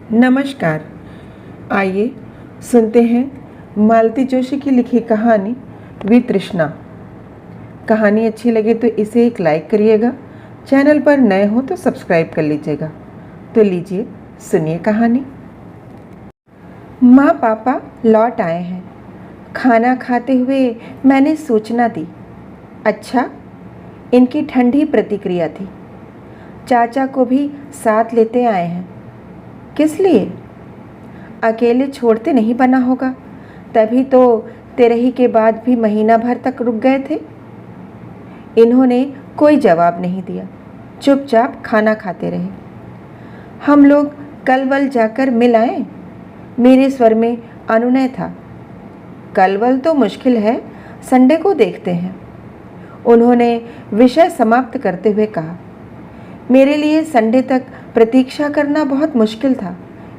नमस्कार। आइए सुनते हैं मालती जोशी की लिखी कहानी वितृष्णा। कहानी अच्छी लगे तो इसे एक लाइक करिएगा। चैनल पर नए हो तो सब्सक्राइब कर लीजिएगा। तो लीजिए सुनिए कहानी। माँ पापा लौट आए हैं। खाना खाते हुए मैंने सूचना दी। अच्छा, इनकी ठंडी प्रतिक्रिया थी। चाचा को भी साथ लेते आए हैं। किस लिए? अकेले छोड़ते नहीं बना होगा, तभी तो तेरही के बाद भी महीना भर तक रुक गए थे। इन्होंने कोई जवाब नहीं दिया, चुपचाप खाना खाते रहे। हम लोग कलवल जाकर मिल आए। मेरे स्वर में अनुनय था। कलवल तो मुश्किल है, संडे को देखते हैं, उन्होंने विषय समाप्त करते हुए कहा। मेरे लिए संडे तक प्रतीक्षा करना बहुत मुश्किल था,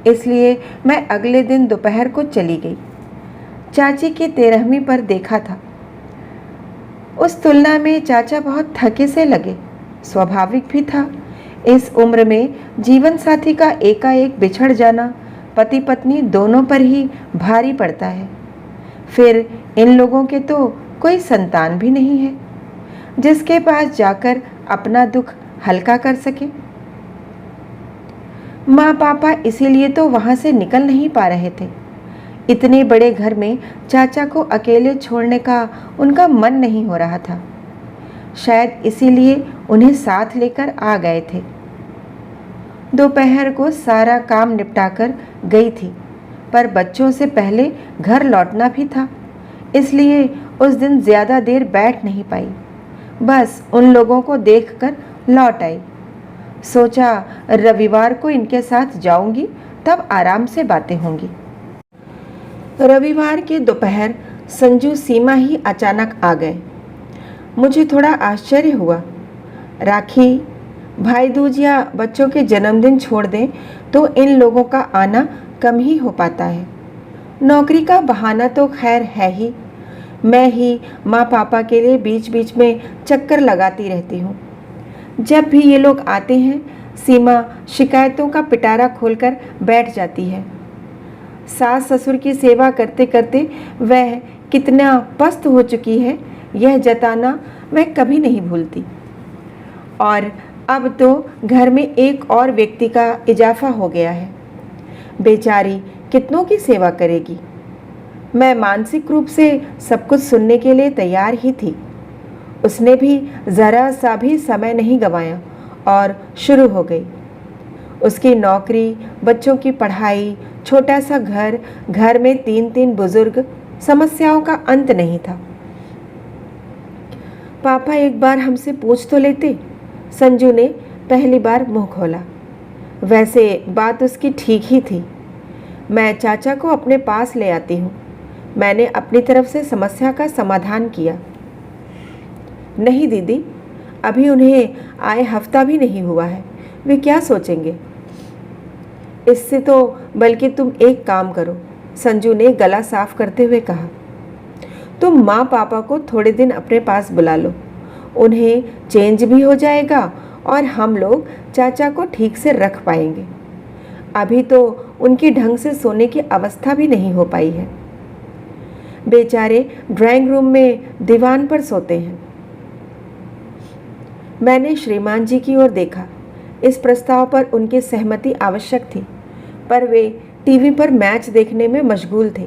इसलिए मैं अगले दिन दोपहर को चली गई। चाची की 13वीं पर देखा था। उस तुलना में चाचा बहुत थके से लगे। स्वाभाविक भी था। इस उम्र में जीवन साथी का एकाएक बिछड़ जाना पति पत्नी दोनों पर ही भारी पड़ता है। फिर इन लोगों के तो कोई संतान भी नहीं है जिसके पास जाकर अपना दुख हल्का कर सके। माँ पापा इसीलिए तो वहां से निकल नहीं पा रहे थे। इतने बड़े घर में चाचा को अकेले छोड़ने का उनका मन नहीं हो रहा था। शायद इसीलिए उन्हें साथ लेकर आ गए थे। दोपहर को सारा काम निपटाकर गई थी, पर बच्चों से पहले घर लौटना भी था, इसलिए उस दिन ज्यादा देर बैठ नहीं पाई। बस उन लोगों को देखकर लौट आई। सोचा रविवार को इनके साथ जाऊंगी, तब आराम से बातें होंगी। रविवार के दोपहर संजू सीमा ही अचानक आ गए। मुझे थोड़ा आश्चर्य हुआ। राखी, भाई दूज या बच्चों के जन्मदिन छोड़ दें तो इन लोगों का आना कम ही हो पाता है। नौकरी का बहाना तो खैर है ही। मैं ही माँ पापा के लिए बीच बीच में चक्कर लगाती रहती हूँ। जब भी ये लोग आते हैं, सीमा शिकायतों का पिटारा खोलकर बैठ जाती है। सास ससुर की सेवा करते करते वह कितना पस्त हो चुकी है, यह जताना वह कभी नहीं भूलती। और अब तो घर में एक और व्यक्ति का इजाफा हो गया है। बेचारी कितनों की सेवा करेगी। मैं मानसिक रूप से सब कुछ सुनने के लिए तैयार ही थी। उसने भी जरा सा भी समय नहीं गंवाया और शुरू हो गई। उसकी नौकरी, बच्चों की पढ़ाई, छोटा सा घर, घर में 3-3 बुजुर्ग, समस्याओं का अंत नहीं था। पापा एक बार हमसे पूछ तो लेते। संजू ने पहली बार मुंह खोला। वैसे बात उसकी ठीक ही थी। मैं चाचा को अपने पास ले आती हूँ। मैंने अपनी तरफ से समस्या का समाधान किया। नहीं दीदी, अभी उन्हें आए हफ्ता भी नहीं हुआ है, वे क्या सोचेंगे। इससे तो बल्कि तुम एक काम करो, संजू ने गला साफ करते हुए कहा। तुम माँ पापा को थोड़े दिन अपने पास बुला लो, उन्हें चेंज भी हो जाएगा और हम लोग चाचा को ठीक से रख पाएंगे। अभी तो उनकी ढंग से सोने की अवस्था भी नहीं हो पाई है। बेचारे ड्राइंग रूम में दीवान पर सोते हैं। मैंने श्रीमान जी की ओर देखा। इस प्रस्ताव पर उनकी सहमति आवश्यक थी, पर वे टीवी पर मैच देखने में मशगूल थे।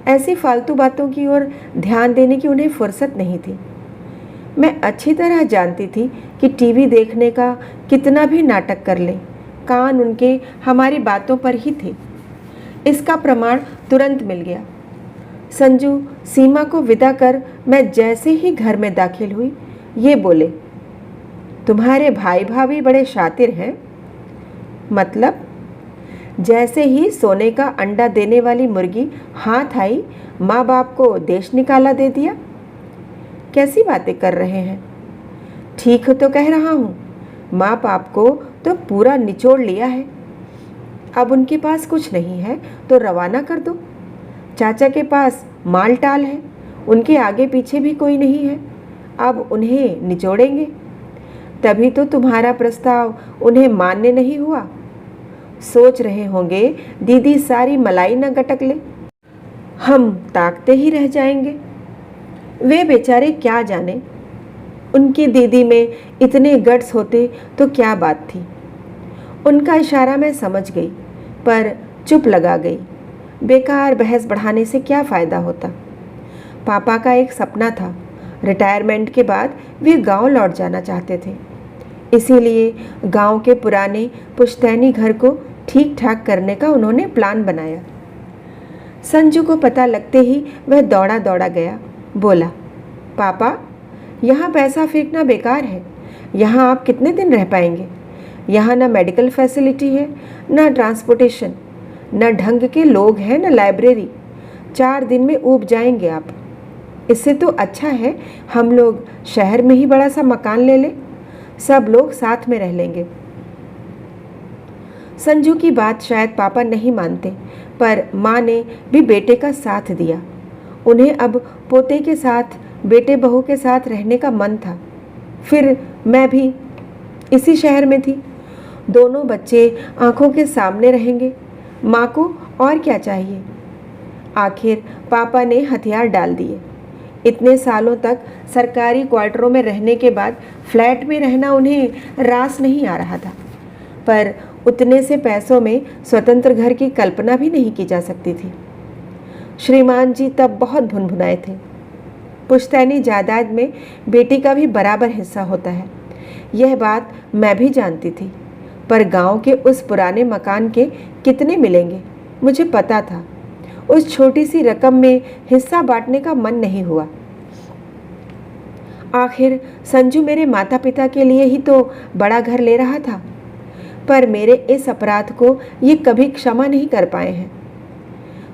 ऐसी फालतू बातों की ओर ध्यान देने की उन्हें फुर्सत नहीं थी। मैं अच्छी तरह जानती थी कि टीवी देखने का कितना भी नाटक कर ले, कान उनके हमारी बातों पर ही थे। इसका प्रमाण तुरंत मिल गया। संजू सीमा को विदा कर मैं जैसे ही घर में दाखिल हुई, ये बोले, तुम्हारे भाई भाभी बड़े शातिर हैं। मतलब? जैसे ही सोने का अंडा देने वाली मुर्गी हाथ आई, माँ बाप को देश निकाला दे दिया। कैसी बातें कर रहे हैं? ठीक तो कह रहा हूँ। माँ बाप को तो पूरा निचोड़ लिया है। अब उनके पास कुछ नहीं है तो रवाना कर दो। चाचा के पास माल टाल है, उनके आगे पीछे भी कोई नहीं है। अब उन्हें निचोड़ेंगे। तभी तो तुम्हारा प्रस्ताव उन्हें मान्य नहीं हुआ। सोच रहे होंगे दीदी सारी मलाई न गटक ले, हम ताकते ही रह जाएंगे। वे बेचारे क्या जाने, उनकी दीदी में इतने गट्स होते तो क्या बात थी। उनका इशारा मैं समझ गई, पर चुप लगा गई। बेकार बहस बढ़ाने से क्या फ़ायदा होता। पापा का एक सपना था, रिटायरमेंट के बाद वे गांव लौट जाना चाहते थे। इसीलिए गांव के पुराने पुश्तैनी घर को ठीक ठाक करने का उन्होंने प्लान बनाया। संजू को पता लगते ही वह दौड़ा दौड़ा गया। बोला, पापा यहाँ पैसा फेंकना बेकार है। यहाँ आप कितने दिन रह पाएंगे? यहाँ ना मेडिकल फैसिलिटी है, ना ट्रांसपोर्टेशन, ना ढंग के लोग हैं, ना लाइब्रेरी। 4 दिन में ऊब जाएंगे आप। इससे तो अच्छा है हम लोग शहर में ही बड़ा सा मकान ले लें, सब लोग साथ में रह लेंगे। संजू की बात शायद पापा नहीं मानते, पर माँ ने भी बेटे का साथ दिया। उन्हें अब पोते के साथ, बेटे बहू के साथ रहने का मन था। फिर मैं भी इसी शहर में थी। दोनों बच्चे आंखों के सामने रहेंगे, माँ को और क्या चाहिए। आखिर पापा ने हथियार डाल दिए। इतने सालों तक सरकारी क्वार्टरों में रहने के बाद फ्लैट में रहना उन्हें रास नहीं आ रहा था, पर उतने से पैसों में स्वतंत्र घर की कल्पना भी नहीं की जा सकती थी। श्रीमान जी तब बहुत भुनभुनाए थे। पुश्तैनी जायदाद में बेटी का भी बराबर हिस्सा होता है, यह बात मैं भी जानती थी, पर गांव के उस पुराने मकान के कितने मिलेंगे मुझे पता था। उस छोटी सी रकम में हिस्सा बांटने का मन नहीं हुआ। आखिर संजू मेरे माता पिता के लिए ही तो बड़ा घर ले रहा था, पर मेरे इस अपराध को ये कभी क्षमा नहीं कर पाए हैं।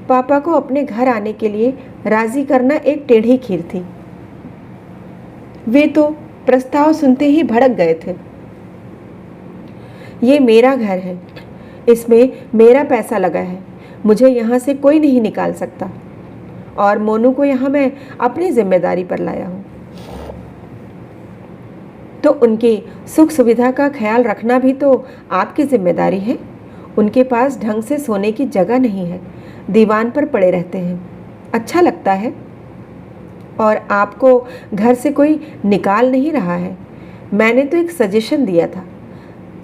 पापा को अपने घर आने के लिए राजी करना एक टेढ़ी खीर थी। वे तो प्रस्ताव सुनते ही भड़क गए थे। ये मेरा घर है, इसमें मेरा पैसा लगा है, मुझे यहाँ से कोई नहीं निकाल सकता, और मोनू को यहाँ मैं अपनी जिम्मेदारी पर लाया हूँ, तो उनकी सुख सुविधा का ख्याल रखना भी तो आपकी जिम्मेदारी है। उनके पास ढंग से सोने की जगह नहीं है, दीवान पर पड़े रहते हैं, अच्छा लगता है। और आपको घर से कोई निकाल नहीं रहा है। मैंने तो एक सजेशन दिया था,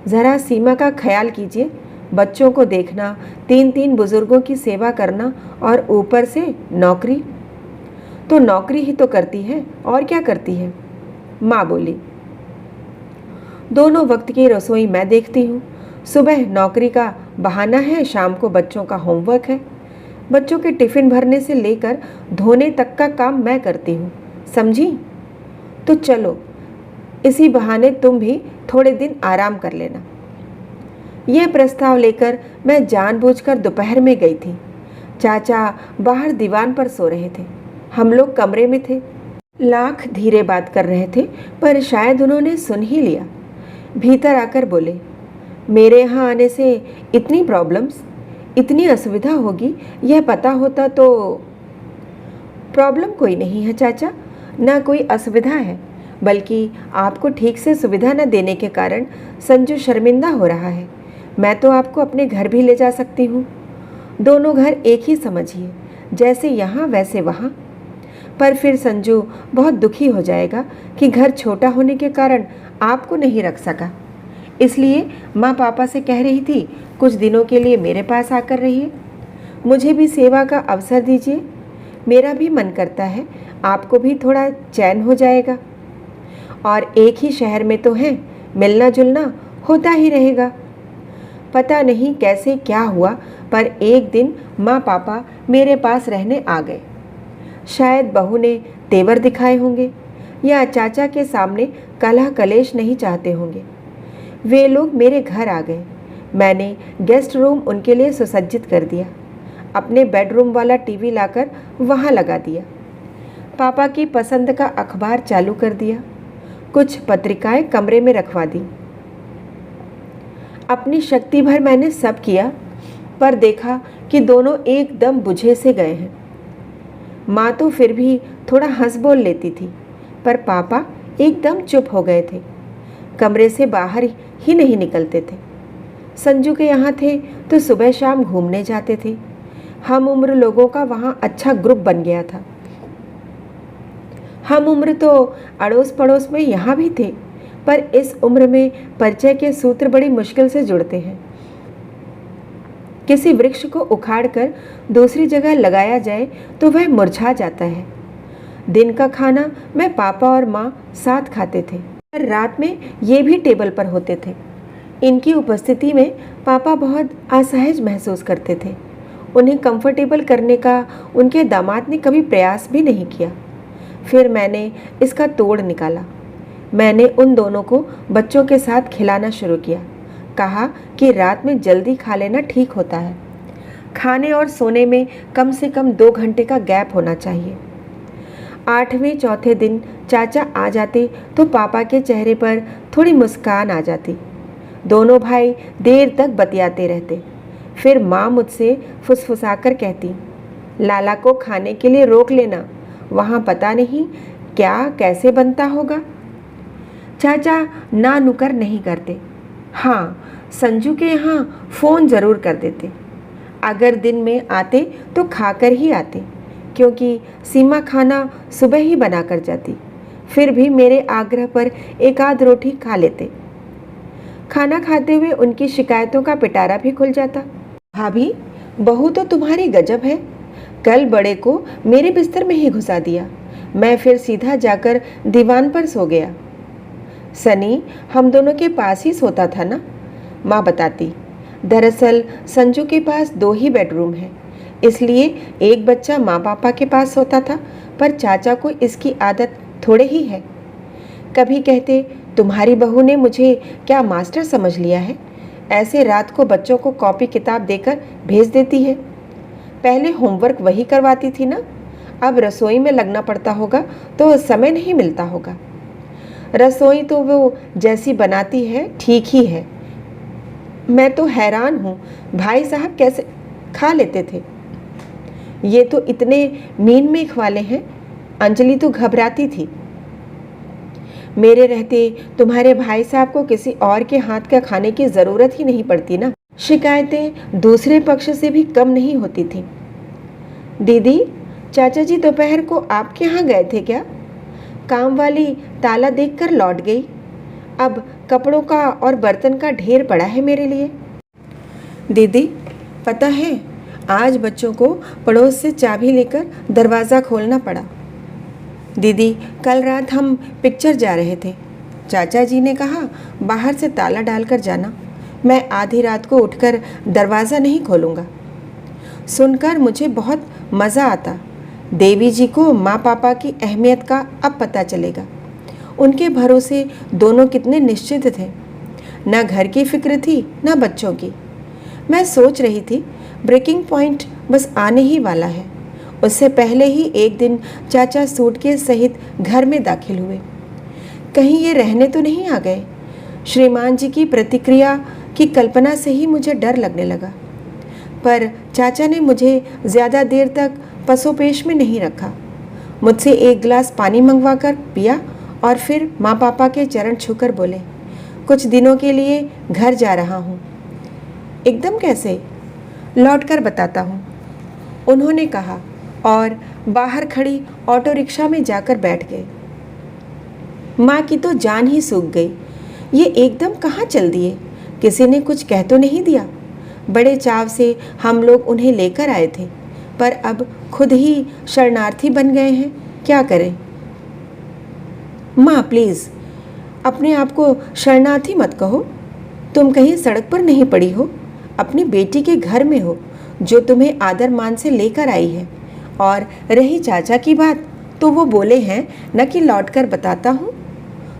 ज़रा सीमा का ख्याल कीजिए, बच्चों को देखना, 3 बुजुर्गों की सेवा करना, और ऊपर से नौकरी। तो नौकरी ही तो करती है, और क्या करती है? माँ बोली, दोनों वक्त की रसोई मैं देखती हूँ। सुबह नौकरी का बहाना है, शाम को बच्चों का होमवर्क है। बच्चों के टिफ़िन भरने से लेकर धोने तक का काम मैं करती हूँ, समझी? तो चलो इसी बहाने तुम भी थोड़े दिन आराम कर लेना। यह प्रस्ताव लेकर मैं जानबूझकर दोपहर में गई थी। चाचा बाहर दीवान पर सो रहे थे, हम लोग कमरे में थे। लाख धीरे बात कर रहे थे, पर शायद उन्होंने सुन ही लिया। भीतर आकर बोले, मेरे यहाँ आने से इतनी प्रॉब्लम्स, इतनी असुविधा होगी, यह पता होता तो। प्रॉब्लम कोई नहीं है चाचा, ना कोई असुविधा है, बल्कि आपको ठीक से सुविधा न देने के कारण संजू शर्मिंदा हो रहा है। मैं तो आपको अपने घर भी ले जा सकती हूँ, दोनों घर एक ही समझिए, जैसे यहाँ वैसे वहाँ। पर फिर संजू बहुत दुखी हो जाएगा कि घर छोटा होने के कारण आपको नहीं रख सका। इसलिए माँ पापा से कह रही थी, कुछ दिनों के लिए मेरे पास आकर रहिए, मुझे भी सेवा का अवसर दीजिए। मेरा भी मन करता है, आपको भी थोड़ा चैन हो जाएगा, और एक ही शहर में तो हैं, मिलना जुलना होता ही रहेगा। पता नहीं कैसे क्या हुआ, पर एक दिन माँ पापा मेरे पास रहने आ गए। शायद बहू ने तेवर दिखाए होंगे, या चाचा के सामने कलह कलेश नहीं चाहते होंगे। वे लोग मेरे घर आ गए। मैंने गेस्ट रूम उनके लिए सुसज्जित कर दिया, अपने बेडरूम वाला टीवी लाकर वहाँ लगा दिया, पापा की पसंद का अखबार चालू कर दिया, कुछ पत्रिकाएं कमरे में रखवा दी। अपनी शक्ति भर मैंने सब किया, पर देखा कि दोनों एकदम बुझे से गए हैं। माँ तो फिर भी थोड़ा हंस बोल लेती थी, पर पापा एकदम चुप हो गए थे, कमरे से बाहर ही नहीं निकलते थे। संजू के यहाँ थे तो सुबह शाम घूमने जाते थे। हम उम्र लोगों का वहाँ अच्छा ग्रुप बन गया था। हम उम्र तो अड़ोस पड़ोस में यहाँ भी थे, पर इस उम्र में परिचय के सूत्र बड़ी मुश्किल से जुड़ते हैं। किसी वृक्ष को उखाड़कर दूसरी जगह लगाया जाए तो वह मुरझा जाता है। दिन का खाना मैं पापा और माँ साथ खाते थे, पर रात में ये भी टेबल पर होते थे। इनकी उपस्थिति में पापा बहुत असहज महसूस करते थे। उन्हें कंफर्टेबल करने का उनके दामाद ने कभी प्रयास भी नहीं किया। फिर मैंने इसका तोड़ निकाला। मैंने उन दोनों को बच्चों के साथ खिलाना शुरू किया। कहा कि रात में जल्दी खा लेना ठीक होता है। खाने और सोने में कम से कम 2 घंटे का गैप होना चाहिए। 8वें चौथे दिन चाचा आ जाते तो पापा के चेहरे पर थोड़ी मुस्कान आ जाती। दोनों भाई देर तक बतियाते रहते। फिर माँ मुझसे फुसफुसाकर कहती, लाला को खाने के लिए रोक लेना, वहाँ पता नहीं क्या कैसे बनता होगा। चाचा ना नुकर नहीं करते। हाँ, संजू के यहाँ फ़ोन ज़रूर कर देते। अगर दिन में आते तो खाकर ही आते, क्योंकि सीमा खाना सुबह ही बना कर जाती। फिर भी मेरे आग्रह पर एक आध रोटी खा लेते। खाना खाते हुए उनकी शिकायतों का पिटारा भी खुल जाता। भाभी, बहू तो तुम्हारी गजब है। कल बड़े को मेरे बिस्तर में ही घुसा दिया। मैं फिर सीधा जाकर दीवान पर सो गया। सनी हम दोनों के पास ही सोता था ना, माँ बताती। दरअसल संजू के पास 2 ही बेडरूम हैं, इसलिए एक बच्चा माँ पापा के पास सोता था, पर चाचा को इसकी आदत थोड़े ही है। कभी कहते, तुम्हारी बहू ने मुझे क्या मास्टर समझ लिया है, ऐसे रात को बच्चों को कॉपी किताब देकर भेज देती है। पहले होमवर्क वही करवाती थी ना, अब रसोई में लगना पड़ता होगा तो समय नहीं मिलता होगा। रसोई तो वो जैसी बनाती है ठीक ही है। मैं तो हैरान हूँ भाई साहब कैसे खा लेते थे। ये तो इतने मीन मेख वाले हैं। अंजलि तो घबराती थी। मेरे रहते तुम्हारे भाई साहब को किसी और के हाथ का खाने की ज़रूरत ही नहीं पड़ती ना। शिकायतें दूसरे पक्ष से भी कम नहीं होती थी। दीदी, चाचा जी दोपहर को आपके यहाँ गए थे क्या? काम वाली ताला देखकर लौट गई। अब कपड़ों का और बर्तन का ढेर पड़ा है मेरे लिए। दीदी, पता है आज बच्चों को पड़ोस से चाबी लेकर दरवाज़ा खोलना पड़ा। दीदी, कल रात हम पिक्चर जा रहे थे। चाचा जी ने कहा बाहर से ताला डालकर जाना। मैं आधी रात को उठकर दरवाज़ा नहीं खोलूँगा। सुनकर मुझे बहुत मज़ा आता। देवी जी को माँ पापा की अहमियत का अब पता चलेगा। उनके भरोसे दोनों कितने निश्चित थे। न घर की फिक्र थी न बच्चों की। मैं सोच रही थी ब्रेकिंग पॉइंट बस आने ही वाला है। उससे पहले ही एक दिन चाचा सूटकेस सहित घर में दाखिल हुए। कहीं ये रहने तो नहीं आ गए? श्रीमान जी की प्रतिक्रिया की कल्पना से ही मुझे डर लगने लगा। पर चाचा ने मुझे ज़्यादा देर तक पसोपेश में नहीं रखा। मुझसे एक गिलास पानी मंगवा कर पिया और फिर माँ पापा के चरण छूकर बोले, कुछ दिनों के लिए घर जा रहा हूँ। एकदम कैसे? लौट कर बताता हूँ, उन्होंने कहा और बाहर खड़ी ऑटो रिक्शा में जाकर बैठ गए। माँ की तो जान ही सूख गई। ये एकदम कहाँ चल दिए? किसी ने कुछ कह तो नहीं दिया? बड़े चाव से हम लोग उन्हें लेकर आए थे, पर अब खुद ही शरणार्थी बन गए हैं। क्या करें? माँ प्लीज़ अपने आप को शरणार्थी मत कहो। तुम कहीं सड़क पर नहीं पड़ी हो, अपनी बेटी के घर में हो जो तुम्हें आदर मान से लेकर आई है। और रही चाचा की बात, तो वो बोले हैं न कि लौट कर बताता हूँ,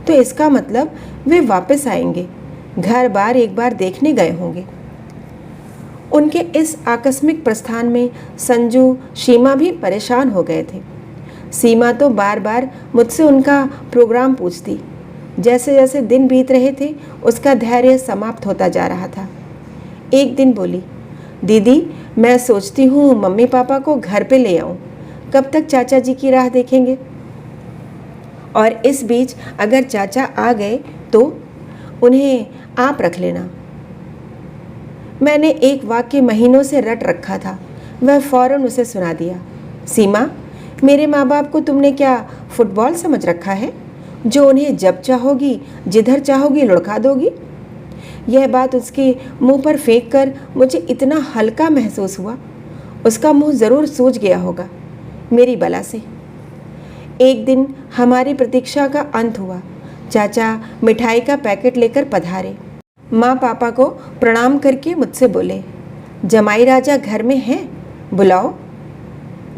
तो इसका मतलब वे वापस आएंगे। घर बार एक बार देखने गए होंगे। उनके इस आकस्मिक प्रस्थान में संजू, सीमा भी परेशान हो गए थे। सीमा तो बार बार मुझसे उनका प्रोग्राम पूछती। जैसे जैसे दिन बीत रहे थे उसका धैर्य समाप्त होता जा रहा था। एक दिन बोली, दीदी मैं सोचती हूँ मम्मी पापा को घर पे ले आऊँ। कब तक चाचा जी की राह देखेंगे? और इस बीच अगर चाचा आ गए तो उन्हें आप रख लेना। मैंने एक वाक्य महीनों से रट रखा था, वह फौरन उसे सुना दिया। सीमा, मेरे माँ बाप को तुमने क्या फुटबॉल समझ रखा है, जो उन्हें जब चाहोगी जिधर चाहोगी लुढ़का दोगी? यह बात उसके मुंह पर फेंक कर मुझे इतना हल्का महसूस हुआ। उसका मुंह ज़रूर सूज गया होगा मेरी बला से। एक दिन हमारी प्रतीक्षा का अंत हुआ। चाचा मिठाई का पैकेट लेकर पधारे। माँ पापा को प्रणाम करके मुझसे बोले, जमाई राजा घर में हैं, बुलाओ।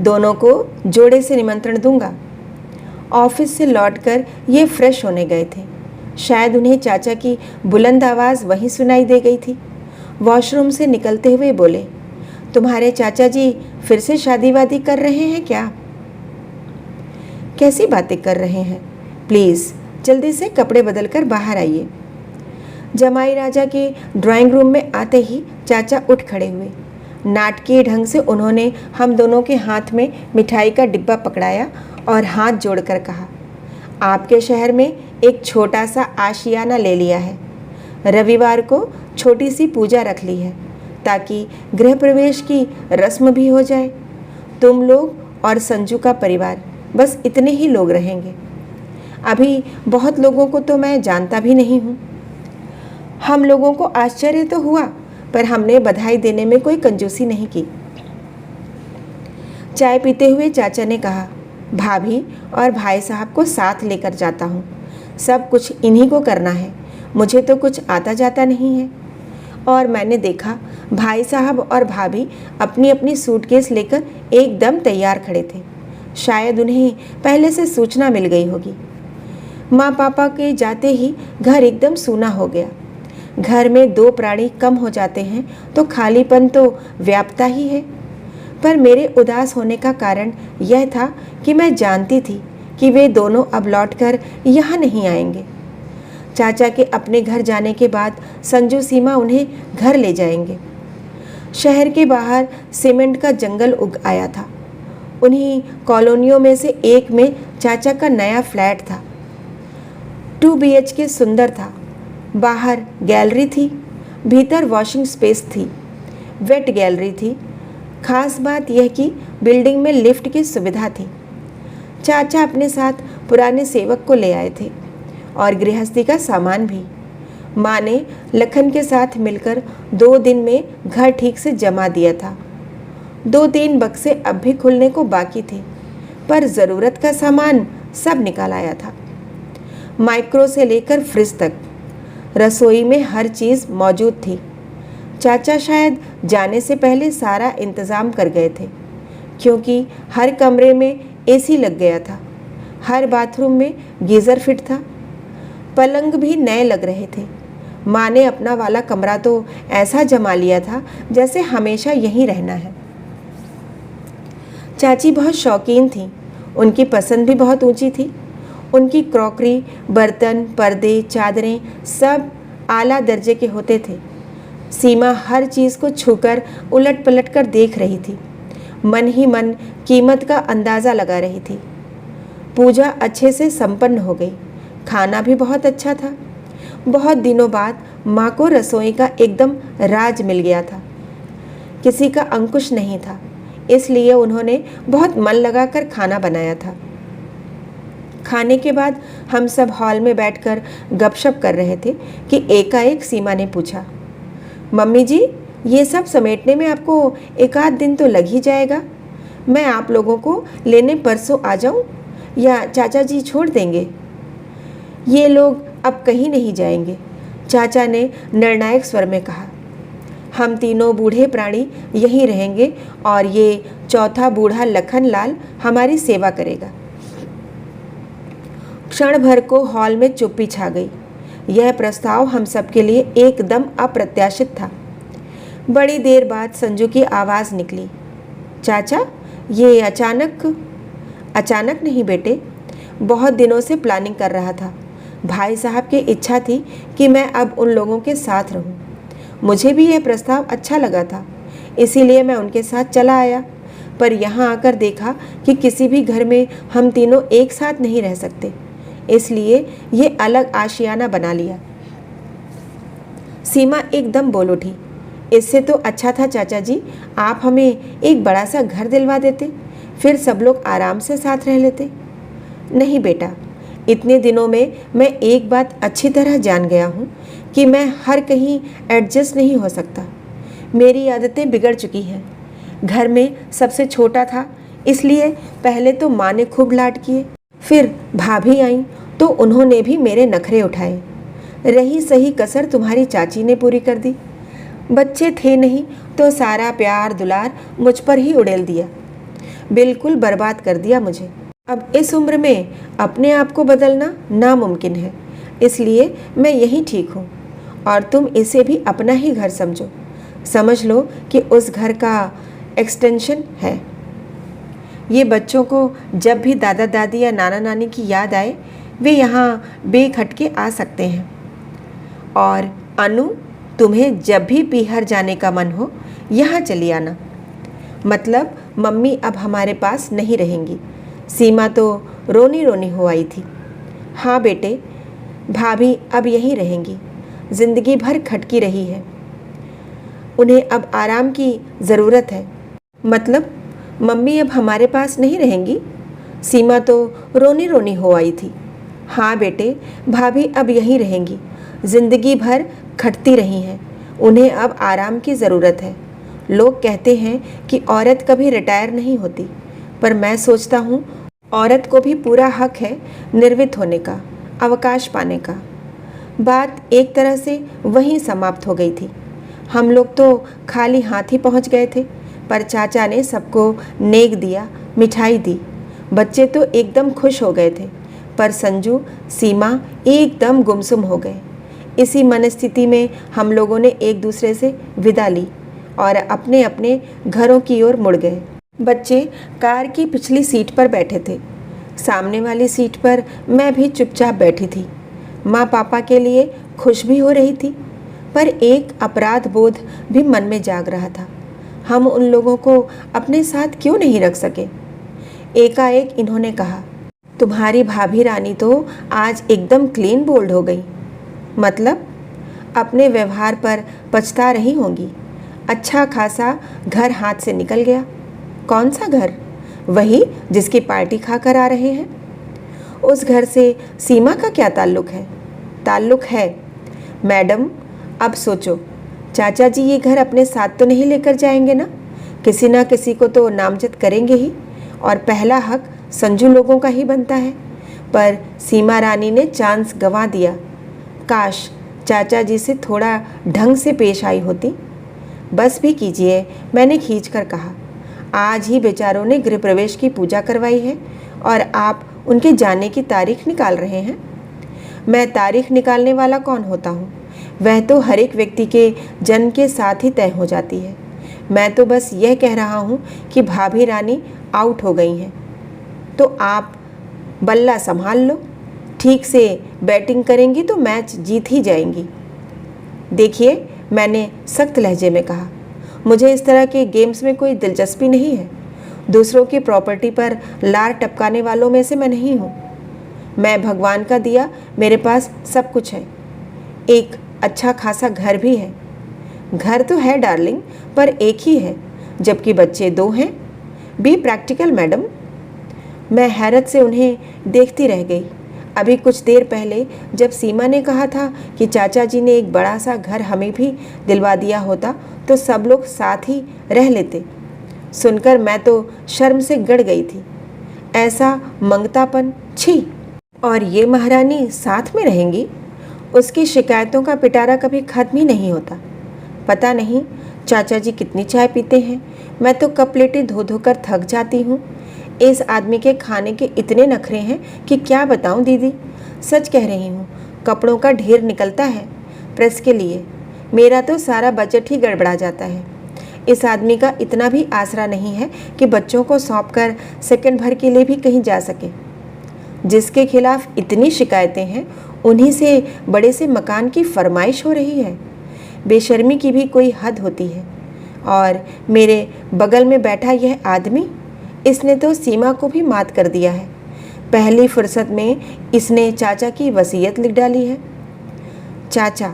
दोनों को जोड़े से निमंत्रण दूंगा। ऑफिस से लौटकर ये फ्रेश होने गए थे। शायद उन्हें चाचा की बुलंद आवाज़ वहीं सुनाई दे गई थी। वॉशरूम से निकलते हुए बोले, तुम्हारे चाचा जी फिर से शादी वादी कर रहे हैं क्या? कैसी बातें कर रहे हैं? प्लीज़ जल्दी से कपड़े बदलकर बाहर आइए। जमाई राजा के ड्राइंग रूम में आते ही चाचा उठ खड़े हुए। नाटकीय ढंग से उन्होंने हम दोनों के हाथ में मिठाई का डिब्बा पकड़ाया और हाथ जोड़कर कहा, आपके शहर में एक छोटा सा आशियाना ले लिया है। रविवार को छोटी सी पूजा रख ली है ताकि गृह प्रवेश की रस्म भी हो जाए। तुम लोग और संजू का परिवार, बस इतने ही लोग रहेंगे। अभी बहुत लोगों को तो मैं जानता भी नहीं हूँ। हम लोगों को आश्चर्य तो हुआ, पर हमने बधाई देने में कोई कंजूसी नहीं की। चाय पीते हुए चाचा ने कहा, भाभी और भाई साहब को साथ लेकर जाता हूँ। सब कुछ इन्हीं को करना है, मुझे तो कुछ आता जाता नहीं है। और मैंने देखा भाई साहब और भाभी अपनी अपनी सूटकेस लेकर एकदम तैयार खड़े थे। शायद उन्हें पहले से सूचना मिल गई होगी। माँ पापा के जाते ही घर एकदम सूना हो गया। घर में दो प्राणी कम हो जाते हैं तो खालीपन तो व्यापता ही है। पर मेरे उदास होने का कारण यह था कि मैं जानती थी कि वे दोनों अब लौटकर यहाँ नहीं आएंगे। चाचा के अपने घर जाने के बाद संजू सीमा उन्हें घर ले जाएंगे। शहर के बाहर सीमेंट का जंगल उग आया था। उन्हीं कॉलोनियों में से एक में चाचा का नया फ्लैट था। 2 BHK सुंदर था। बाहर गैलरी थी, भीतर वॉशिंग स्पेस थी, वेट गैलरी थी। खास बात यह कि बिल्डिंग में लिफ्ट की सुविधा थी। चाचा अपने साथ पुराने सेवक को ले आए थे और गृहस्थी का सामान भी। माँ ने लखन के साथ मिलकर 2 दिन में घर ठीक से जमा दिया था। 2-3 बक्से अब भी खुलने को बाकी थे, पर ज़रूरत का सामान सब निकाल आया था। माइक्रो से लेकर फ्रिज तक रसोई में हर चीज़ मौजूद थी। चाचा शायद जाने से पहले सारा इंतज़ाम कर गए थे, क्योंकि हर कमरे में AC लग गया था। हर बाथरूम में गीज़र फिट था। पलंग भी नए लग रहे थे। माँ ने अपना वाला कमरा तो ऐसा जमा लिया था जैसे हमेशा यहीं रहना है। चाची बहुत शौकीन थी। उनकी पसंद भी बहुत ऊंची थी। उनकी क्रॉकरी, बर्तन, पर्दे, चादरें सब आला दर्जे के होते थे। सीमा हर चीज़ को छूकर उलट पलट कर देख रही थी। मन ही मन कीमत का अंदाज़ा लगा रही थी। पूजा अच्छे से संपन्न हो गई। खाना भी बहुत अच्छा था। बहुत दिनों बाद माँ को रसोई का एकदम राज मिल गया था। किसी का अंकुश नहीं था, इसलिए उन्होंने बहुत मन लगाकर खाना बनाया था। खाने के बाद हम सब हॉल में बैठकर गपशप कर रहे थे कि एकाएक सीमा ने पूछा, मम्मी जी, ये सब समेटने में आपको 1 आध दिन तो लग ही जाएगा। मैं आप लोगों को लेने परसों आ जाऊं या चाचा जी छोड़ देंगे? ये लोग अब कहीं नहीं जाएंगे, चाचा ने निर्णायक स्वर में कहा। हम तीनों बूढ़े प्राणी यहीं रहेंगे और ये चौथा बूढ़ा लखन लाल हमारी सेवा करेगा। क्षण भर को हॉल में चुप्पी छा गई। यह प्रस्ताव हम सबके लिए एकदम अप्रत्याशित था। बड़ी देर बाद संजू की आवाज़ निकली, चाचा, ये अचानक नहीं बेटे, बहुत दिनों से प्लानिंग कर रहा था। भाई साहब की इच्छा थी कि मैं अब उन लोगों के साथ रहूं। मुझे भी यह प्रस्ताव अच्छा लगा था, इसीलिए मैं उनके साथ चला आया। पर यहाँ आकर देखा कि किसी भी घर में हम तीनों एक साथ नहीं रह सकते, इसलिए ये अलग आशियाना बना लिया। सीमा एकदम बोल उठी, इससे तो अच्छा था चाचा जी, आप हमें एक बड़ा सा घर दिलवा देते, फिर सब लोग आराम से साथ रह लेते। नहीं बेटा, इतने दिनों में मैं एक बात अच्छी तरह जान गया हूँ कि मैं हर कहीं एडजस्ट नहीं हो सकता। मेरी आदतें बिगड़ चुकी हैं। घर में सबसे छोटा था, इसलिए पहले तो माँ ने खूब लाड किए, फिर भाभी आई तो उन्होंने भी मेरे नखरे उठाए। रही सही कसर तुम्हारी चाची ने पूरी कर दी। बच्चे थे नहीं तो सारा प्यार दुलार मुझ पर ही उड़ेल दिया, बिल्कुल बर्बाद कर दिया मुझे। अब इस उम्र में अपने आप को बदलना नामुमकिन है, इसलिए मैं यहीं ठीक हूँ और तुम इसे भी अपना ही घर समझो। समझ लो कि उस घर का एक्सटेंशन है। ये बच्चों को जब भी दादा दादी या नाना नानी की याद आए, वे यहाँ बेखटके आ सकते हैं। और अनु, तुम्हें जब भी पीहर जाने का मन हो, यहाँ चली आना। मतलब मम्मी अब हमारे पास नहीं रहेंगी। सीमा तो रोनी रोनी हो आई थी। हाँ बेटे, भाभी अब यहीं रहेंगी। जिंदगी भर खटकी रही है, उन्हें अब आराम की ज़रूरत है। मतलब मम्मी अब हमारे पास नहीं रहेंगी? सीमा तो रोनी रोनी हो आई थी। हाँ बेटे, भाभी अब यहीं रहेंगी। जिंदगी भर खटती रही हैं, उन्हें अब आराम की ज़रूरत है। लोग कहते हैं कि औरत कभी रिटायर नहीं होती, पर मैं सोचता हूँ औरत को भी पूरा हक है निर्वित होने का, अवकाश पाने का। बात एक तरह से वहीं समाप्त हो गई थी। हम लोग तो खाली हाथ ही पहुँच गए थे, पर चाचा ने सबको नेक दिया, मिठाई दी। बच्चे तो एकदम खुश हो गए थे, पर संजू, सीमा एकदम गुमसुम हो गए। इसी मनस्थिति में हम लोगों ने एक दूसरे से विदा ली और अपने अपने घरों की ओर मुड़ गए। बच्चे कार की पिछली सीट पर बैठे थे। सामने वाली सीट पर मैं भी चुपचाप बैठी थी। माँ पापा के लिए खुश भी हो रही थी, पर एक अपराध बोध भी मन में जाग रहा था। हम उन लोगों को अपने साथ क्यों नहीं रख सके? एकाएक इन्होंने कहा, तुम्हारी भाभी रानी तो आज एकदम क्लीन बोल्ड हो गई। मतलब अपने व्यवहार पर पछता रही होंगी। अच्छा खासा घर हाथ से निकल गया। कौन सा घर? वही जिसकी पार्टी खाकर आ रहे हैं। उस घर से सीमा का क्या ताल्लुक है? ताल्लुक है मैडम। अब सोचो, चाचा जी ये घर अपने साथ तो नहीं लेकर जाएंगे ना? किसी ना किसी को तो नामजद करेंगे ही, और पहला हक संजू लोगों का ही बनता है। पर सीमा रानी ने चांस गंवा दिया। काश चाचा जी से थोड़ा ढंग से पेश आई होती। बस भी कीजिए, मैंने खींच कर कहा। आज ही बेचारों ने गृह प्रवेश की पूजा करवाई है और आप उनके जाने की तारीख निकाल रहे हैं। मैं तारीख निकालने वाला कौन होता हूँ? वह तो हर एक व्यक्ति के जन्म के साथ ही तय हो जाती है। मैं तो बस यह कह रहा हूँ कि भाभी रानी आउट हो गई हैं, तो आप बल्ला संभाल लो। ठीक से बैटिंग करेंगी तो मैच जीत ही जाएंगी। देखिए, मैंने सख्त लहजे में कहा, मुझे इस तरह के गेम्स में कोई दिलचस्पी नहीं है। दूसरों की प्रॉपर्टी पर लार टपकाने वालों में से मैं नहीं हूँ। मैं भगवान का दिया, मेरे पास सब कुछ है। एक अच्छा खासा घर भी है। घर तो है डार्लिंग, पर एक ही है, जबकि बच्चे दो हैं। Be practical madam. मैं हैरत से उन्हें देखती रह गई। अभी कुछ देर पहले जब सीमा ने कहा था कि चाचा जी ने एक बड़ा सा घर हमें भी दिलवा दिया होता तो सब लोग साथ ही रह लेते, सुनकर मैं तो शर्म से गड़ गई थी। ऐसा मंगतापन, छी! और ये महारानी साथ में रहेंगी? उसकी शिकायतों का पिटारा कभी खत्म ही नहीं होता। पता नहीं चाचा जी कितनी चाय पीते हैं। मैं तो कप प्लेटें धो धो कर थक जाती हूँ। इस आदमी के खाने के इतने नखरे हैं कि क्या बताऊँ दीदी। सच कह रही हूँ, कपड़ों का ढेर निकलता है प्रेस के लिए। मेरा तो सारा बजट ही गड़बड़ा जाता है। इस आदमी का इतना भी आसरा नहीं है कि बच्चों को सौंप कर सेकंड भर के लिए भी कहीं जा सके। जिसके खिलाफ इतनी शिकायतें हैं, उन्हीं से बड़े से मकान की फरमाइश हो रही है। बेशर्मी की भी कोई हद होती है। और मेरे बगल में बैठा यह आदमी, इसने तो सीमा को भी मात कर दिया है। पहली फुर्सत में इसने चाचा की वसीयत लिख डाली है। चाचा,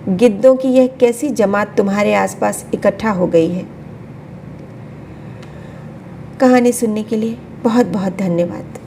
गिद्धों की यह कैसी जमात तुम्हारे आसपास इकट्ठा हो गई है। कहानी सुनने के लिए बहुत बहुत धन्यवाद।